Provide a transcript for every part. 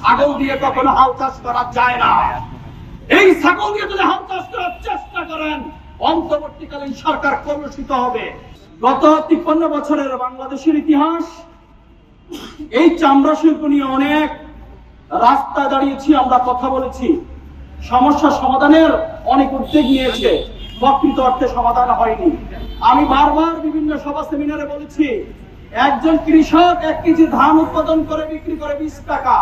ছাগল দিয়ে কখনো হাল চাষ করা যায় না। এই ছাগল দিয়ে যদি হাল চাষ করার চেষ্টা করেন, অন্তর্বর্তীকালীন সরকার কলুষিত হবে। গত 53 বছরের বাংলাদেশের ইতিহাস, এই চামড়া শিল্প নিয়ে অনেক রাস্তায় দাঁড়িয়েছি, আমরা কথা বলেছি, সমস্যা সমাধানের অনেক উদ্যোগ নিয়েছে, প্রকৃত অর্থে সমাধান হয়নি। আমি বারবার বিভিন্ন সভা সেমিনারে বলেছি, একজন কৃষক 1 কেজি ধান উৎপাদন করে বিক্রি করে 20 টাকা।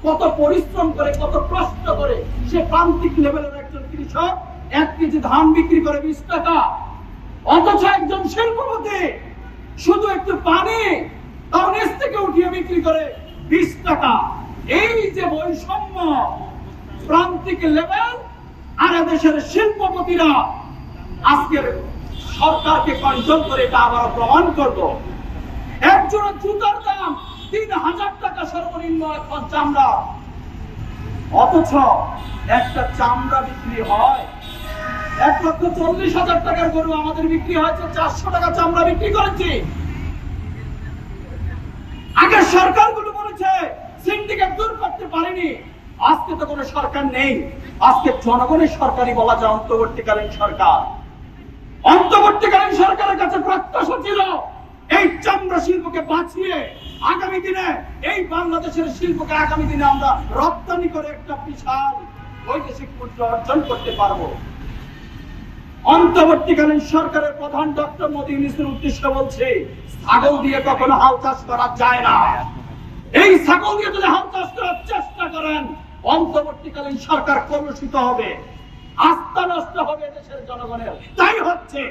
কত পরিশ্রম করে, কত কষ্ট করে সে প্রান্তিক লেভেলের একজন কৃষক 1 কেজি ধান বিক্রি করে 20 টাকা। অথচ একজন শিল্পপতি শুধু একটু পানি তার নিচ থেকে উঠিয়ে বিক্রি করে 20 টাকা। এই যে বৈষম্য, প্রান্তিক লেভেল আর দেশের শিল্পপতিরা আজকের সরকারকে কন্ট্রোল করে এটা আবার প্রমাণ করব। একজোড়া জুতার দাম 3000 টাকা সর্বনিম্ন এখন চামড়া, অথচ একটা চামড়া বিক্রি হয় 1,40,000 টাকার গরু আমাদের বিক্রি হয়েছে 400 টাকা চামড়া বিক্রি করেছি। আগে সরকারগুলো বলেছে সিন্ডিকেট দূর করতে পারেনি, আজকে তো কোনো সরকার নেই, আজকে জনগণের সরকারই বলা যায় অন্তর্বর্তীকালীন সরকার। অন্তর্বর্তীকালীন সরকারের কাছে প্রত্যাশা ছিল এই চামড়া শিল্পকে বাঁচিয়ে আগামী দিনে এই বাংলাদেশের শিল্পকে আগামী দিনে আমরা রপ্তানি করে একটা বিশাল বৈদেশিক মুদ্রা অর্জন করতে পারবো। অন্তর্বর্তীকালীন সরকারের প্রধান ডক্টর মোদী ইউনূসের উদ্দেশ্যে বলছে, ছাগল দিয়ে কখনো হাল চাষ করা যায় না। এই ছাগল দিয়ে যদি হাল চাষ করার চেষ্টা করেন, অন্তর্বর্তীকালীন সরকার কলুষিত হবে, আস্থা নষ্ট হবে দেশের জনগণের। তাই হচ্ছে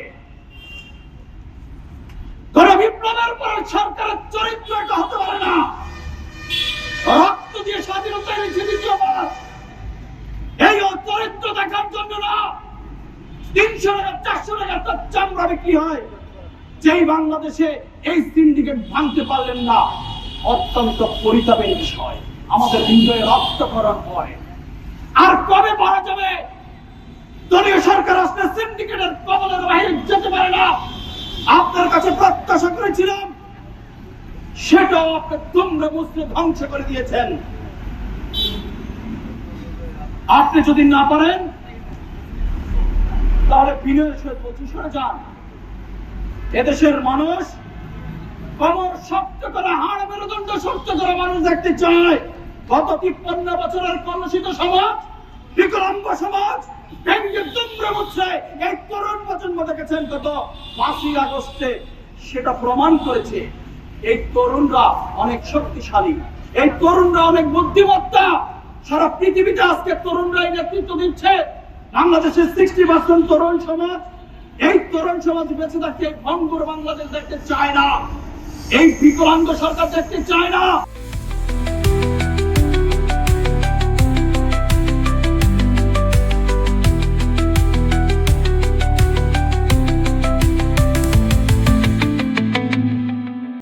কোন বিপ্লবের পর সরকারের চরিত্র এটা হতে পারে না। রক্ত দিয়ে স্বাধীনতা এনেছে দ্বিতীয়বার, এই চরিত্র দেখার জন্য না। 300 টাকা 400 টাকা তার চামড়া বিক্রি হয়। যেই বাংলাদেশে এই সিন্ডিকেট ভাঙতে পারলেন না, অত্যন্ত পরিতাপের বিষয়, আমাদের হৃদয়ে রক্তক্ষরণ হয়। আর কবে পারা যাবে? দলীয় সরকার আসলে সিন্ডিকেটের কবলের বাইরে যেতে পারে না। আপনার কাছে প্রত্যাশা করেছিলাম, সেটাও আপনি দুমড়ে মুচড়ে ধ্বংস করে দিয়েছেন। আপনি যদি না পারেন তাহলে বিনয়ের সহিত বলছি, সরে যান। এদেশের মানুষ কমর শক্ত করে, হাড় মেরুদণ্ড শক্ত করে মানুষ দেখতে চায়। গত 53 বছরের কলুষিত সমাজ, বিকলাঙ্গ সমাজ ভেঙে দুমড়ে মুচড়ে এই তরুণ প্রজন্ম দেখেছেন গত 5ই আগস্টে, সেটা প্রমাণ করেছে এই তরুণরা অনেক শক্তিশালী, এই তরুণরা অনেক বুদ্ধিমত্তা। সারা পৃথিবীতে আজকে তরুণরাই নেতৃত্ব দিচ্ছে। বাংলাদেশের 60% তরুণ সমাজ, এই তরুণ সমাজ বেঁচে থাকতে ভঙ্গুর বাংলাদেশ দেখতে চায় না, এই বিকলাঙ্গ সরকার দেখতে চায় না।